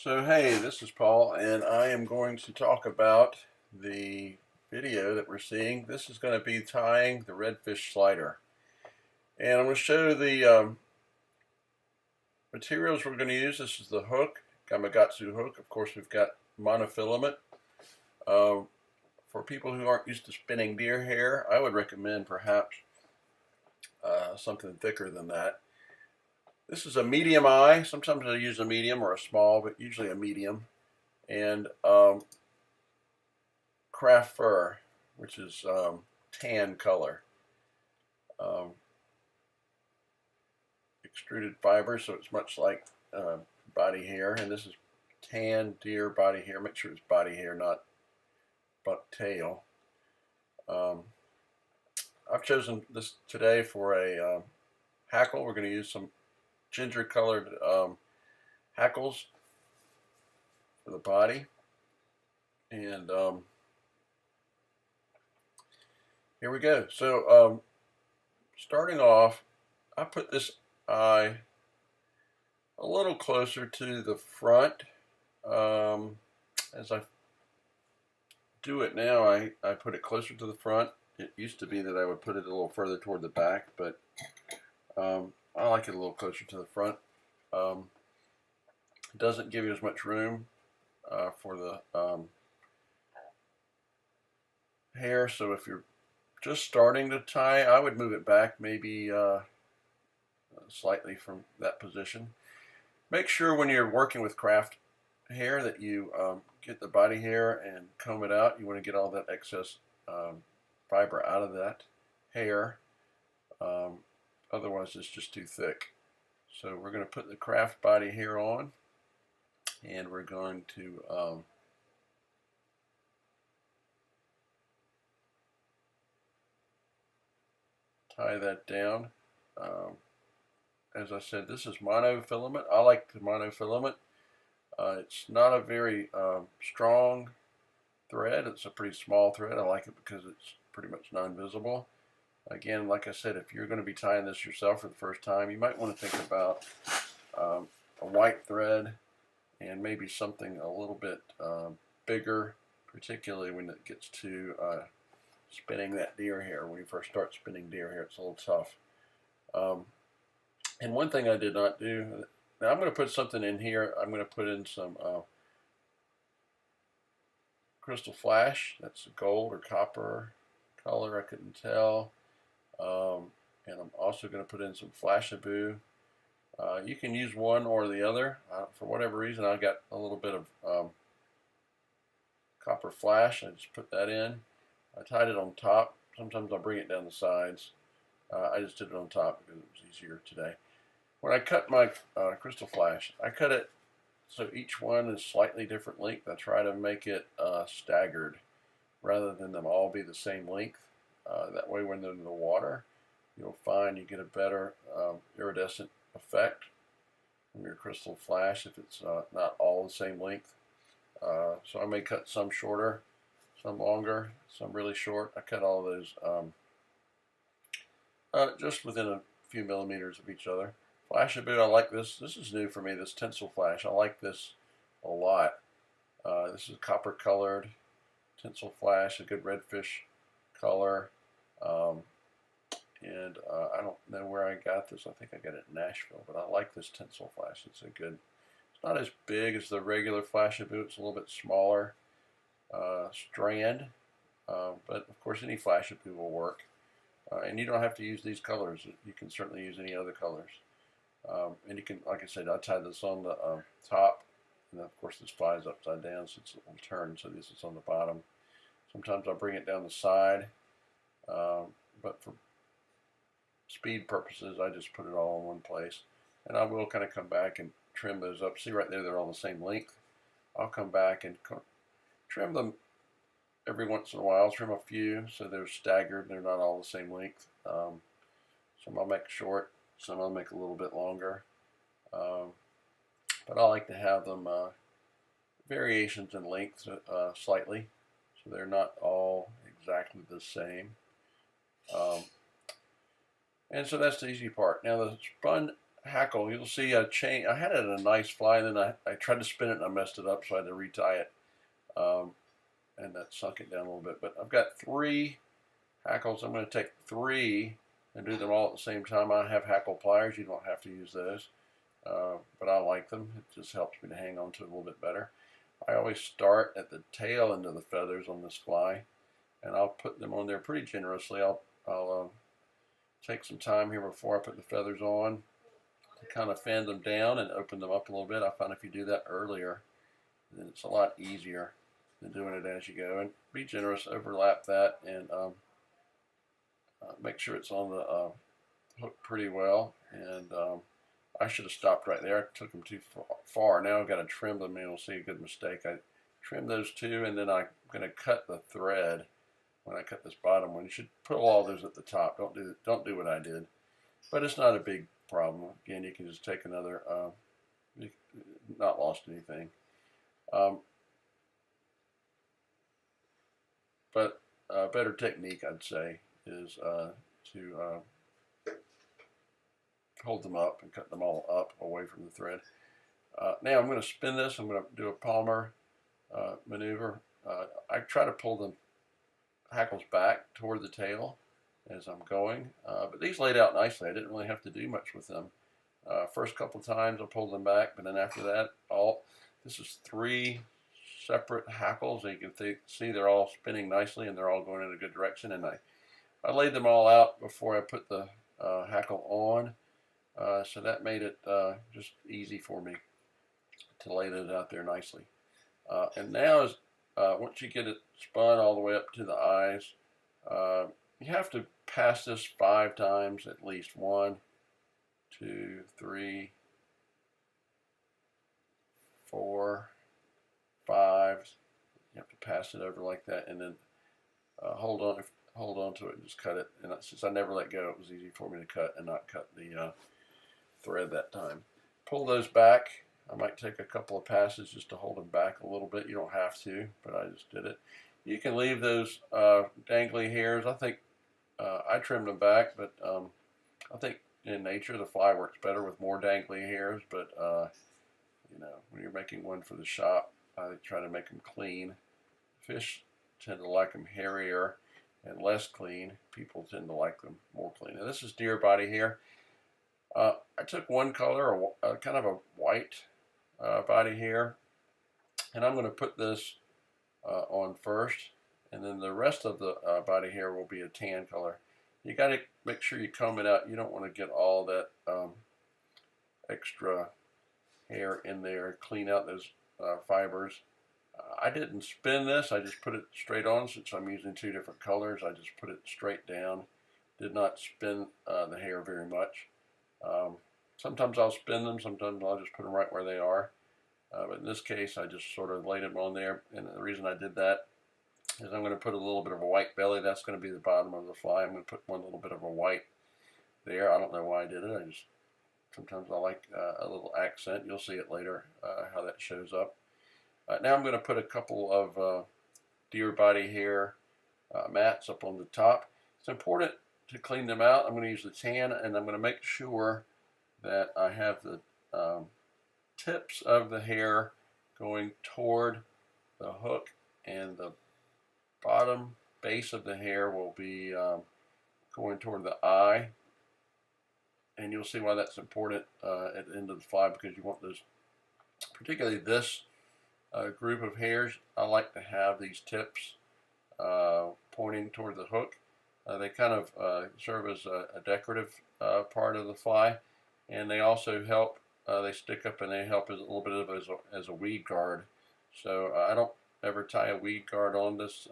So hey, this is Paul, and I am going to talk about the video that we're seeing. This is going to be tying the redfish slider. And I'm going to show the materials we're going to use. This is the hook, Gamakatsu hook. Of course, we've got monofilament. For people who aren't used to spinning deer hair, I would recommend perhaps something thicker than that. This is a medium eye. Sometimes I use a medium or a small, but usually a medium. And craft fur, which is tan color. Extruded fiber, so it's much like body hair. And this is tan deer body hair. Make sure it's body hair, not buck tail. I've chosen this today for a hackle. We're going to use some ginger colored hackles for the body. And here we go. So starting off, I put this eye a little closer to the front. As I do it now, I put it closer to the front. It used to be that I would put it a little further toward the back, but I like it a little closer to the front. It doesn't give you as much room for the hair, so if you're just starting to tie, I would move it back maybe slightly from that position. Make sure when you're working with craft hair that you get the body hair and comb it out. You want to get all that excess fiber out of that hair. Otherwise it's just too thick. So we're going to put the craft body hair on, and we're going to tie that down. As I said, this is monofilament. I like the monofilament. It's not a very strong thread. It's a pretty small thread. I like it because it's pretty much non-visible. Again, like I said, if you're going to be tying this yourself for the first time, you might want to think about a white thread and maybe something a little bit bigger, particularly when it gets to spinning that deer hair. When you first start spinning deer hair, it's a little tough. And one thing I did not do, now I'm going to put something in here. I'm going to put in some Crystal Flash. That's gold or copper color, I couldn't tell. And I'm also going to put in some Flashaboo. You can use one or the other. For whatever reason, I got a little bit of copper flash. I just put that in. I tied it on top. Sometimes I'll bring it down the sides. I just did it on top because it was easier today. When I cut my Crystal Flash, I cut it so each one is slightly different length. I try to make it staggered rather than them all be the same length. That way when they're in the water, you'll find you get a better iridescent effect from your Crystal Flash if it's not all the same length. So I may cut some shorter, some longer, some really short. I cut all those just within a few millimeters of each other. Flashaboo, I like this. This is new for me, this Tinsel Flash. I like this a lot. This is copper colored Tinsel Flash, a good redfish color. And I don't know where I got this. I think I got it in Nashville, but I like this Tinsel Flash. It's not as big as the regular Flashaboo. It's a little bit smaller strand, but of course any Flashaboo will work. And you don't have to use these colors. You can certainly use any other colors. And you can, like I said, I tied this on the top, and then of course this flies upside down, so it will turn. So this is on the bottom. Sometimes I'll bring it down the side, but for speed purposes, I just put it all in one place. And I will kind of come back and trim those up. See right there, they're all the same length. I'll come back and trim them every once in a while. I'll trim a few so they're staggered. They're not all the same length. Some I'll make short. Some I'll make a little bit longer. But I like to have them variations in length slightly, so they're not all exactly the same. And so that's the easy part. Now the spun hackle, you'll see a chain. I had it in a nice fly, and then I tried to spin it and I messed it up, so I had to retie it, and that sunk it down a little bit. But I've got 3 hackles. I'm going to take 3 and do them all at the same time. I have hackle pliers. You don't have to use those, but I like them. It just helps me to hang on to it a little bit better. I always start at the tail end of the feathers on this fly, and I'll put them on there pretty generously. I'll take some time here before I put the feathers on to kind of fan them down and open them up a little bit. I find if you do that earlier, then it's a lot easier than doing it as you go. And be generous, overlap that, and make sure it's on the hook pretty well. And I should have stopped right there. I took them too far. Now I've got to trim them, and you'll see a good mistake. I trimmed those 2, and then I'm going to cut the thread when I cut this bottom one. You should put all those at the top. Don't do what I did. But it's not a big problem. Again, you can just take another, not lost anything. But a better technique, I'd say, is to hold them up and cut them all up away from the thread. Now I'm going to spin this. I'm going to do a Palmer maneuver. I try to pull the hackles back toward the tail as I'm going, but these laid out nicely. I didn't really have to do much with them. First couple times I pulled them back, but then after that, this is 3 separate hackles, and you can see they're all spinning nicely and they're all going in a good direction. And I laid them all out before I put the hackle on, so that made it just easy for me to lay it out there nicely. And now, once you get it spun all the way up to the eyes, you have to pass this 5 times at least. 1, 2, 3, 4, 5. You have to pass it over like that, and then hold on to it and just cut it. And since I never let go, it was easy for me to cut and not cut the thread that time. Pull those back. I might take a couple of passes just to hold them back a little bit. You don't have to, but I just did it. You can leave those dangly hairs. I think I trimmed them back, but I think in nature the fly works better with more dangly hairs. But you know, when you're making one for the shop, I try to make them clean. Fish tend to like them hairier and less clean. People tend to like them more clean. Now this is deer body hair. I took one color, kind of a white body hair, and I'm going to put this on first, and then the rest of the body hair will be a tan color. You got to make sure you comb it out. You don't want to get all that extra hair in there. Clean out those fibers. I didn't spin this. I just put it straight on. Since I'm using 2 different colors, I just put it straight down. Did not spin the hair very much. Sometimes I'll spin them, sometimes I'll just put them right where they are. But in this case, I just sort of laid them on there. And the reason I did that is I'm going to put a little bit of a white belly. That's going to be the bottom of the fly. I'm going to put one little bit of a white there. I don't know why I did it. Sometimes I like a little accent. You'll see it later how that shows up. Now I'm going to put a couple of deer body hair mats up on the top. It's important to clean them out. I'm going to use the tan, and I'm going to make sure that I have the tips of the hair going toward the hook, and the bottom base of the hair will be going toward the eye. And you'll see why that's important at the end of the fly, because you want those, particularly this group of hairs. I like to have these tips pointing toward the hook. They kind of serve as a decorative part of the fly, and they also help. They stick up and they help as a little bit of as a weed guard. So I don't ever tie a weed guard on this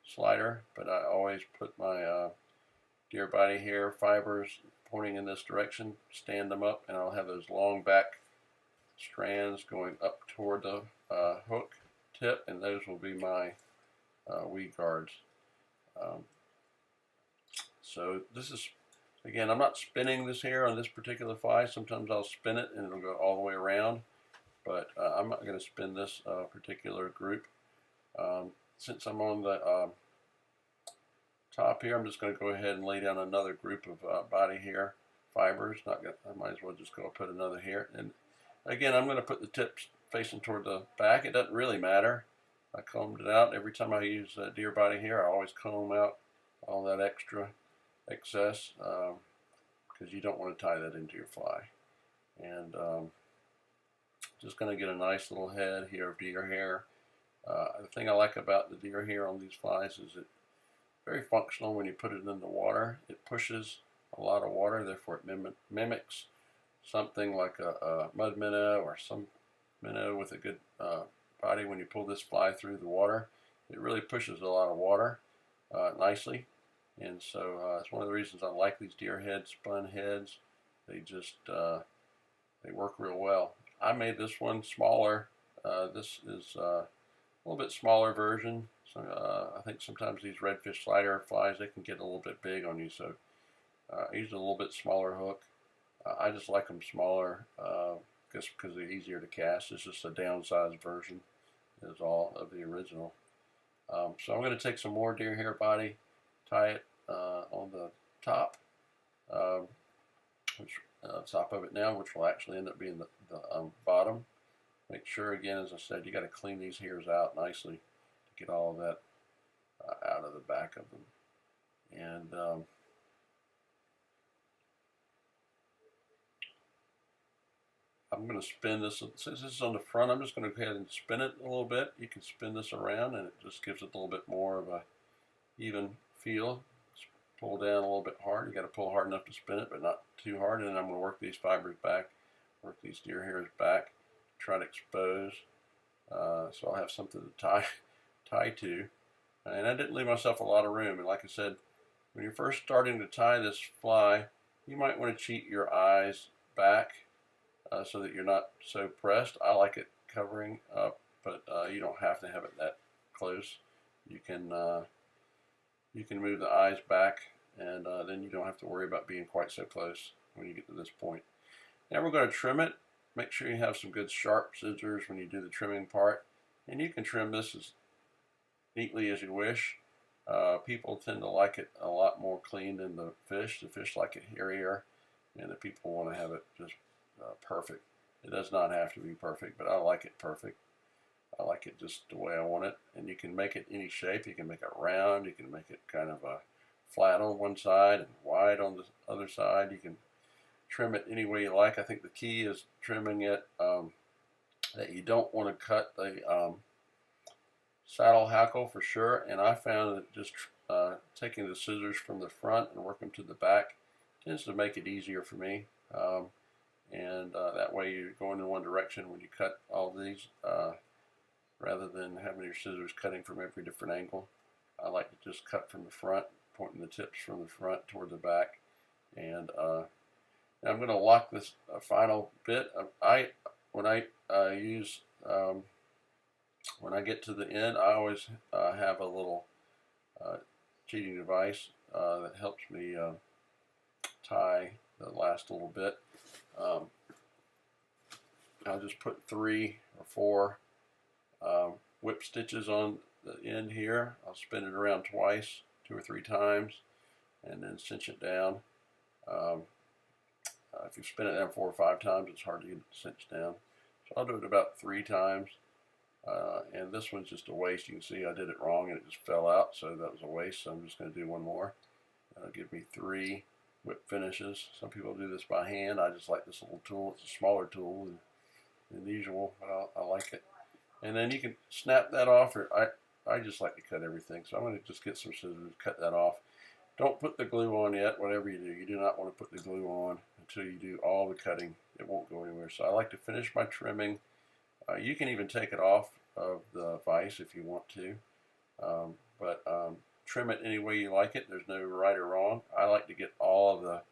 slider, but I always put my deer body hair fibers pointing in this direction, stand them up, and I'll have those long back strands going up toward the hook tip, and those will be my weed guards. So this is, again, I'm not spinning this hair on this particular fly. Sometimes I'll spin it and it'll go all the way around, but I'm not going to spin this particular group. Since I'm on the top here, I'm just going to go ahead and lay down another group of body hair fibers. I might as well just go put another here. And again, I'm going to put the tips facing toward the back. It doesn't really matter. I combed it out. Every time I use a deer body here, I always comb out all that extra excess because you don't want to tie that into your fly. And just going to get a nice little head here of deer hair. The thing I like about the deer hair on these flies is it's very functional when you put it in the water. It pushes a lot of water, therefore it mimics something like a mud minnow or some minnow with a good body. When you pull this fly through the water, it really pushes a lot of water nicely. And so it's one of the reasons I like these deer head spun heads. They just they work real well. I made this one smaller. This is a little bit smaller version. So I think sometimes these redfish slider flies, they can get a little bit big on you. So I used a little bit smaller hook. I just like them smaller just because they're easier to cast. It's just a downsized version is all of the original. So I'm going to take some more deer hair body, tie it on the top, top of it now, which will actually end up being the bottom. Make sure, again, as I said, you got to clean these hairs out nicely to get all of that out of the back of them. And I'm going to spin this, since this is on the front, I'm just going to go ahead and spin it a little bit. You can spin this around and it just gives it a little bit more of a even feel. Pull down a little bit hard. You got to pull hard enough to spin it, but not too hard. And then I'm going to work these fibers back, work these deer hairs back, try to expose. So I'll have something to tie to. And I didn't leave myself a lot of room. And like I said, when you're first starting to tie this fly, you might want to cheat your eyes back so that you're not so pressed. I like it covering up, but you don't have to have it that close. You can move the eyes back, and then you don't have to worry about being quite so close when you get to this point. Now we're going to trim it. Make sure you have some good sharp scissors when you do the trimming part, and you can trim this as neatly as you wish. People tend to like it a lot more clean than the fish. The fish like it hairier, and the people want to have it just perfect. It does not have to be perfect, but I like it perfect. I like it just the way I want it, and you can make it any shape. You can make it round, you can make it kind of a flat on one side and wide on the other side. You can trim it any way you like. I think the key is trimming it that you don't want to cut the saddle hackle for sure, and I found that just taking the scissors from the front and work them to the back tends to make it easier for me. And that way you're going in one direction when you cut all these rather than having your scissors cutting from every different angle. I like to just cut from the front, pointing the tips from the front toward the back. And now I'm going to lock this final bit. When I get to the end, I always have a little cheating device that helps me tie the last little bit. I'll just put 3 or 4 whip stitches on the end here. I'll spin it around twice, 2 or 3 times, and then cinch it down. If you spin it down 4 or 5 times, it's hard to get it cinched down. So I'll do it about 3 times. And this one's just a waste. You can see I did it wrong and it just fell out, so that was a waste. So I'm just going to do one more. That'll give me 3 whip finishes. Some people do this by hand. I just like this little tool. It's a smaller tool than usual, but I like it. And then you can snap that off, or I just like to cut everything. So I'm going to just get some scissors, cut that off. Don't put the glue on yet, whatever you do. You do not want to put the glue on until you do all the cutting. It won't go anywhere. So I like to finish my trimming. You can even take it off of the vise if you want to, but trim it any way you like it. There's no right or wrong. I like to get all of the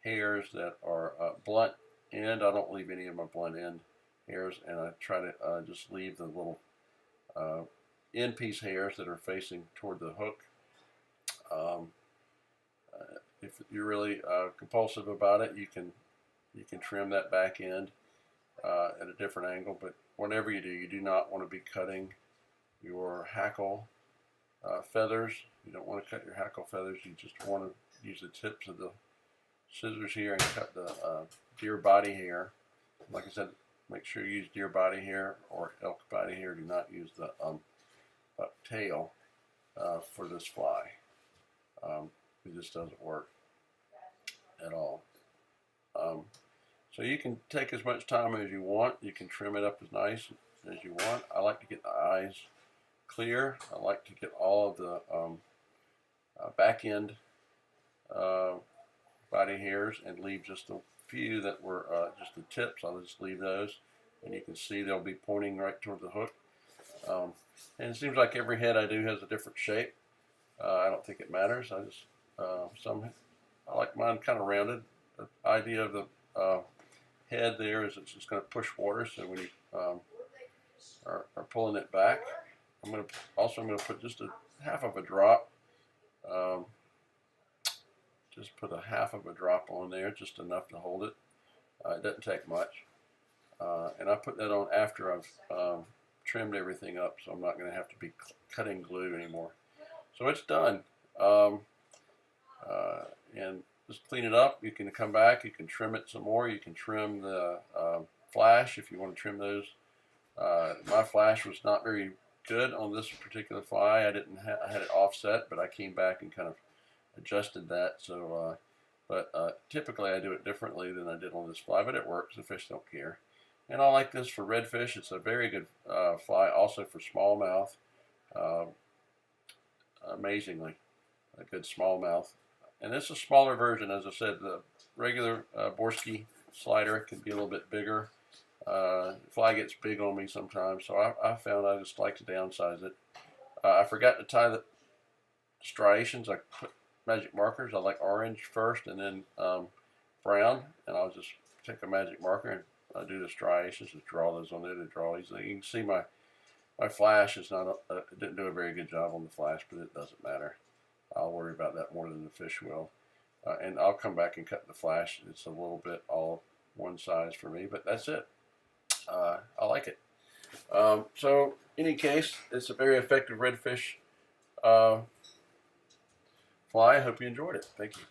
hairs that are blunt end. I don't leave any of my blunt end hairs, and I try to just leave the little end piece hairs that are facing toward the hook. If you're really compulsive about it, you can trim that back end at a different angle, but whatever you do not want to be cutting your hackle feathers. You don't want to cut your hackle feathers. You just want to use the tips of the scissors here and cut the deer body hair. Like I said, make sure you use deer body hair or elk body hair. Do not use the tail for this fly. It just doesn't work at all. So you can take as much time as you want. You can trim it up as nice as you want. I like to get the eyes clear. I like to get all of the back end body hairs and leave just a few that were just the tips. I'll just leave those, and you can see they'll be pointing right toward the hook. And it seems like every head I do has a different shape. I don't think it matters. I just I like mine kind of rounded. The idea of the head there is it's just going to push water. So when you are pulling it back, I'm going to put just a half of a drop. Just put a half of a drop on there, just enough to hold it. It doesn't take much. And I put that on after I've trimmed everything up, so I'm not going to have to be cutting glue anymore. So it's done. And just clean it up. You can come back, you can trim it some more. You can trim the flash if you want to trim those. My flash was not very good on this particular fly. I had it offset, but I came back and kind of adjusted that. So, typically I do it differently than I did on this fly, but it works. The fish don't care. And I like this for redfish. It's a very good fly, also for smallmouth. Amazingly, a good smallmouth. And it's a smaller version, as I said. The regular Borski Slider can be a little bit bigger. The fly gets big on me sometimes, so I found I just like to downsize it. I forgot to tie the striations. I put magic markers. I like orange first and then brown, and I'll just take a magic marker and do the striations, just draw those on there to draw easily. You can see my flash is not it didn't do a very good job on the flash, but it doesn't matter. I'll worry about that more than the fish will. And I'll come back and cut the flash. It's a little bit all one size for me, but that's it. I like it. So, in any case, it's a very effective redfish fly. I hope you enjoyed it. Thank you.